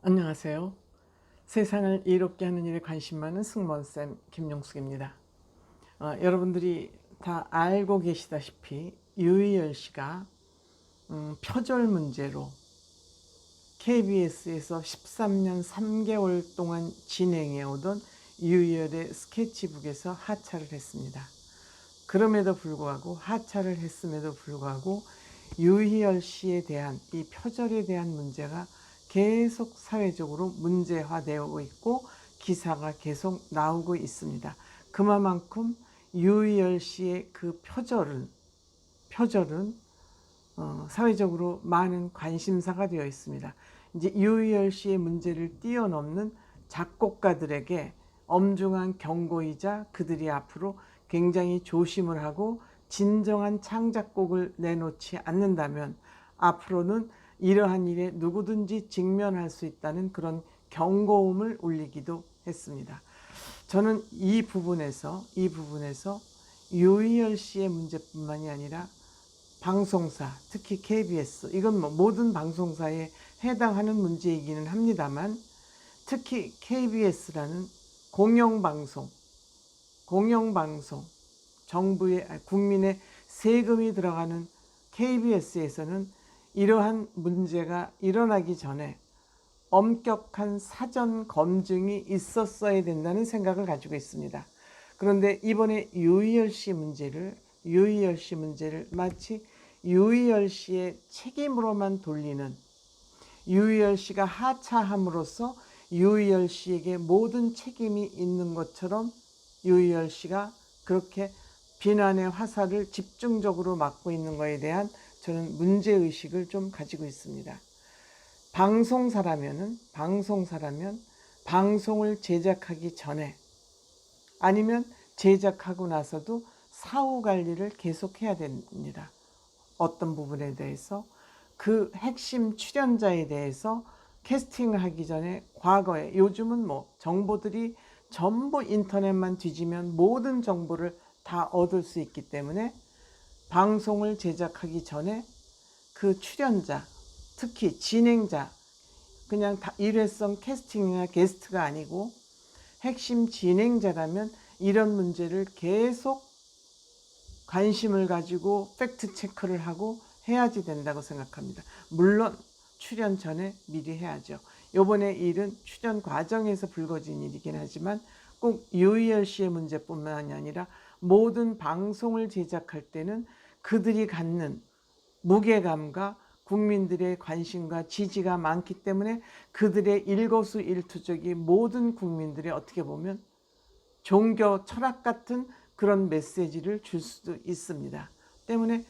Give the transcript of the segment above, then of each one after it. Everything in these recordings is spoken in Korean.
안녕하세요. 세상을 이롭게 하는 일에 관심 많은 승무원쌤 김용숙입니다. 여러분들이 다 알고 계시다시피 유희열 씨가 표절 문제로 KBS에서 13년 3개월 동안 진행해 오던 유희열의 스케치북에서 하차를 했습니다. 그럼에도 불구하고 하차를 했음에도 불구하고 유희열 씨에 대한 이 표절에 대한 문제가 계속 사회적으로 문제화되고 있고 기사가 계속 나오고 있습니다. 그만큼 유희열 씨의 그 표절은 사회적으로 많은 관심사가 되어 있습니다. 이제 유희열 씨의 문제를 뛰어넘는 작곡가들에게 엄중한 경고이자 그들이 앞으로 굉장히 조심을 하고 진정한 창작곡을 내놓지 않는다면 앞으로는 이러한 일에 누구든지 직면할 수 있다는 그런 경고음을 울리기도 했습니다. 저는 이 부분에서 유희열 씨의 문제뿐만이 아니라 방송사, 특히 KBS, 이건 모든 방송사에 해당하는 문제이기는 합니다만 특히 KBS라는 공영방송, 정부의, 국민의 세금이 들어가는 KBS에서는 이러한 문제가 일어나기 전에 엄격한 사전 검증이 있었어야 된다는 생각을 가지고 있습니다. 그런데 이번에 유희열 씨 문제를 마치 유희열 씨의 책임으로만 돌리는, 유희열 씨가 하차함으로써 유희열 씨에게 모든 책임이 있는 것처럼 유희열 씨가 그렇게 비난의 화살을 집중적으로 맞고 있는 것에 대한 저는 문제의식을 좀 가지고 있습니다. 방송사라면 방송을 제작하기 전에 아니면 제작하고 나서도 사후 관리를 계속해야 됩니다. 어떤 부분에 대해서 그 핵심 출연자에 대해서 캐스팅을 하기 전에 과거에, 요즘은 정보들이 전부 인터넷만 뒤지면 모든 정보를 다 얻을 수 있기 때문에 방송을 제작하기 전에 그 출연자, 특히 진행자, 그냥 일회성 캐스팅이나 게스트가 아니고 핵심 진행자라면 이런 문제를 계속 관심을 가지고 팩트 체크를 하고 해야지 된다고 생각합니다. 물론 출연 전에 미리 해야죠. 이번에 일은 출연 과정에서 불거진 일이긴 하지만 꼭 유희열 씨의 문제뿐만이 아니라 모든 방송을 제작할 때는 그들이 갖는 무게감과 국민들의 관심과 지지가 많기 때문에 그들의 일거수일투족이 모든 국민들의 어떻게 보면 종교 철학 같은 그런 메시지를 줄 수도 있습니다. 때문에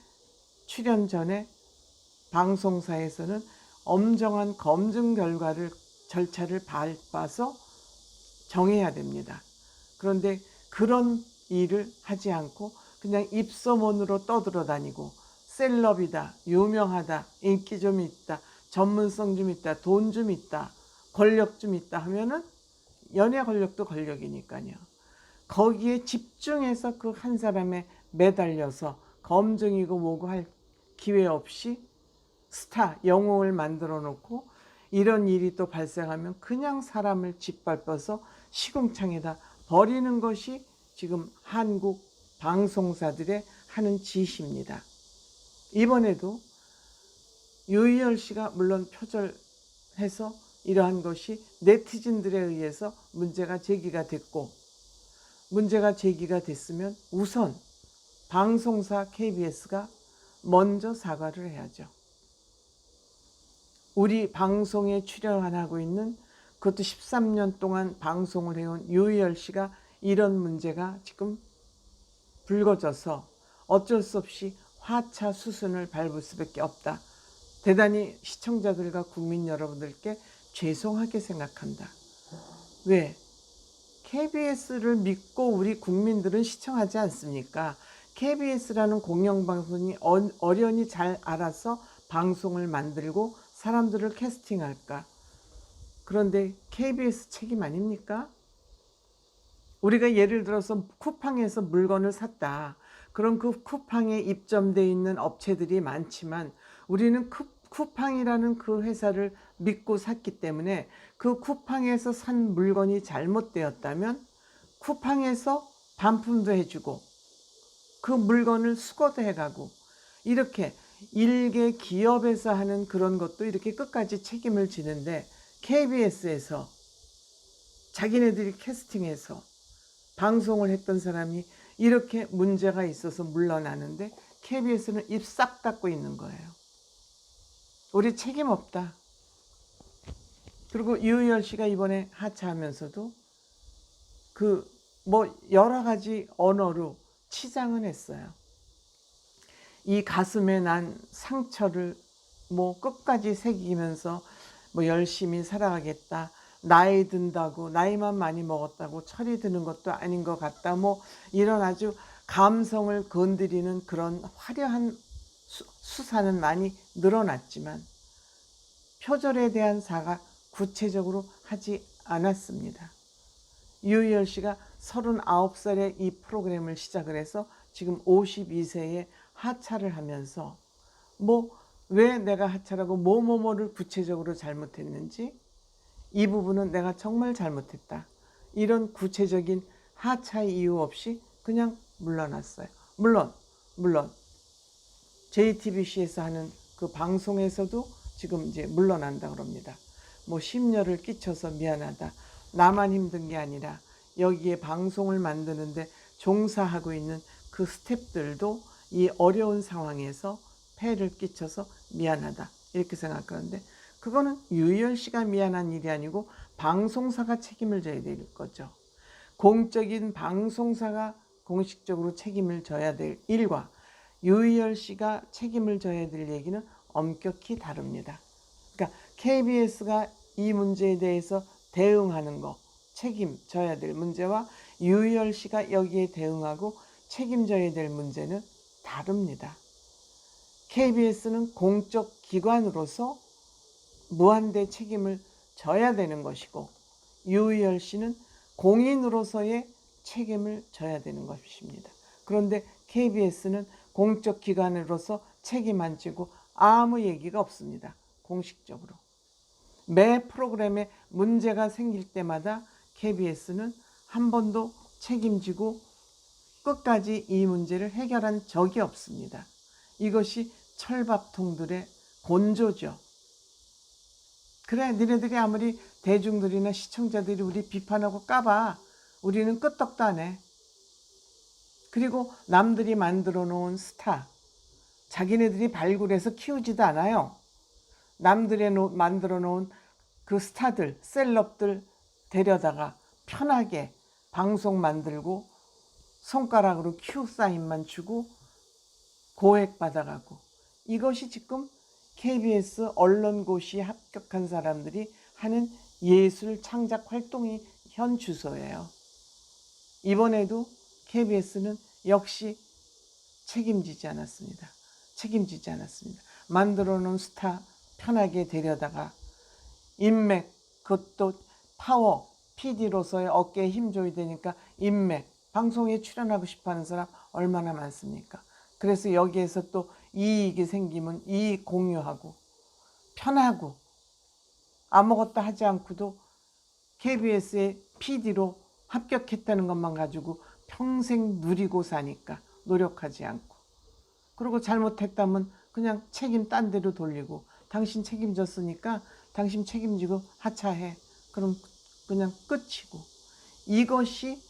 출연 전에 방송사에서는 엄정한 검증 결과를, 절차를 밟아서 정해야 됩니다. 그런데 그런 일을 하지 않고 그냥 입소문으로 떠들어다니고 셀럽이다, 유명하다, 인기 좀 있다, 전문성 좀 있다, 돈 좀 있다, 권력 좀 있다 하면은 연예 권력도 권력이니까요. 거기에 집중해서 그 한 사람에 매달려서 검증이고 뭐고 할 기회 없이 스타, 영웅을 만들어 놓고 이런 일이 또 발생하면 그냥 사람을 짓밟아서 시궁창에다 버리는 것이 지금 한국 방송사들의 하는 짓입니다. 이번에도 유희열 씨가 물론 표절해서 이러한 것이 네티즌들에 의해서 문제가 제기가 됐으면 우선 방송사 KBS가 먼저 사과를 해야죠. 우리 방송에 출연하고 있는, 그것도 13년 동안 방송을 해온 유희열 씨가 이런 문제가 지금 불거져서 어쩔 수 없이 화차 수순을 밟을 수밖에 없다. 대단히 시청자들과 국민 여러분들께 죄송하게 생각한다. 왜? KBS를 믿고 우리 국민들은 시청하지 않습니까? KBS라는 공영방송이 어련히 잘 알아서 방송을 만들고 사람들을 캐스팅할까? 그런데 KBS 책임 아닙니까? 우리가 예를 들어서 쿠팡에서 물건을 샀다. 그럼 그 쿠팡에 입점되어 있는 업체들이 많지만 우리는 쿠팡이라는 그 회사를 믿고 샀기 때문에 그 쿠팡에서 산 물건이 잘못되었다면 쿠팡에서 반품도 해주고 그 물건을 수거도 해가고 이렇게 일개 기업에서 하는 그런 것도 이렇게 끝까지 책임을 지는데 KBS에서 자기네들이 캐스팅해서 방송을 했던 사람이 이렇게 문제가 있어서 물러나는데 KBS는 입 싹 닫고 있는 거예요. 우리 책임 없다. 그리고 유희열 씨가 이번에 하차하면서도 그 뭐 여러 가지 언어로 치장은 했어요. 이 가슴에 난 상처를 뭐 끝까지 새기면서 뭐 열심히 살아가겠다. 나이 든다고 나이만 많이 먹었다고 철이 드는 것도 아닌 것 같다. 뭐 이런 아주 감성을 건드리는 그런 화려한 수사는 많이 늘어났지만 표절에 대한 사과 구체적으로 하지 않았습니다. 유희열 씨가 39살에 이 프로그램을 시작을 해서 지금 52세에 하차를 하면서 뭐 왜 내가 하차라고 뭐뭐뭐를 구체적으로 잘못했는지 이 부분은 내가 정말 잘못했다. 이런 구체적인 하차 이유 없이 그냥 물러났어요. 물론 JTBC에서 하는 그 방송에서도 지금 이제 물러난다 그럽니다. 뭐 심려를 끼쳐서 미안하다. 나만 힘든 게 아니라 여기에 방송을 만드는데 종사하고 있는 그 스태프들도 이 어려운 상황에서 폐를 끼쳐서 미안하다 이렇게 생각하는데 그거는 유희열 씨가 미안한 일이 아니고 방송사가 책임을 져야 될 거죠. 공적인 방송사가 공식적으로 책임을 져야 될 일과 유희열 씨가 책임을 져야 될 얘기는 엄격히 다릅니다. 그러니까 KBS가 이 문제에 대해서 대응하는 거, 책임져야 될 문제와 유희열 씨가 여기에 대응하고 책임져야 될 문제는 다릅니다. KBS는 공적 기관으로서 무한대 책임을 져야 되는 것이고 유희열 씨는 공인으로서의 책임을 져야 되는 것입니다. 그런데 KBS는 공적 기관으로서 책임 안 지고 아무 얘기가 없습니다. 공식적으로. 매 프로그램에 문제가 생길 때마다 KBS는 한 번도 책임지고 끝까지 이 문제를 해결한 적이 없습니다. 이것이 철밥통들의 곤조죠. 그래, 니네들이 아무리 대중들이나 시청자들이 우리 비판하고 까봐. 우리는 끄떡도 안 해. 그리고 남들이 만들어 놓은 스타, 자기네들이 발굴해서 키우지도 않아요. 남들이 만들어 놓은 그 스타들, 셀럽들 데려다가 편하게 방송 만들고 손가락으로 큐 사인만 주고 고액 받아가고 이것이 지금 KBS 언론고시에 합격한 사람들이 하는 예술 창작 활동이 현 주소예요. 이번에도 KBS는 역시 책임지지 않았습니다. 만들어 놓은 스타 편하게 데려다가 인맥, 그것도 파워, PD로서의 어깨에 힘 줘야 되니까 인맥, 방송에 출연하고 싶어하는 사람 얼마나 많습니까? 그래서 여기에서 또 이익이 생기면 이익 공유하고 편하고 아무것도 하지 않고도 KBS의 PD로 합격했다는 것만 가지고 평생 누리고 사니까 노력하지 않고 그리고 잘못했다면 그냥 책임 딴 데로 돌리고 당신 책임졌으니까 당신 책임지고 하차해. 그럼 그냥 끝이고 이것이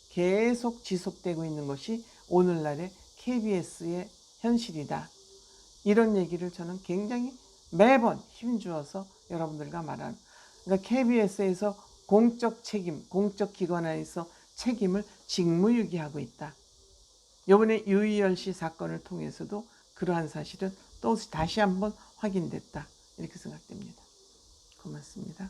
계속 지속되고 있는 것이 오늘날의 KBS의 현실이다. 이런 얘기를 저는 굉장히 매번 힘주어서 여러분들과 말하는 그러니까 KBS에서 공적 책임, 공적 기관 안에서 책임을 직무유기하고 있다. 이번에 유희열 씨 사건을 통해서도 그러한 사실은 또 다시 한번 확인됐다. 이렇게 생각됩니다. 고맙습니다.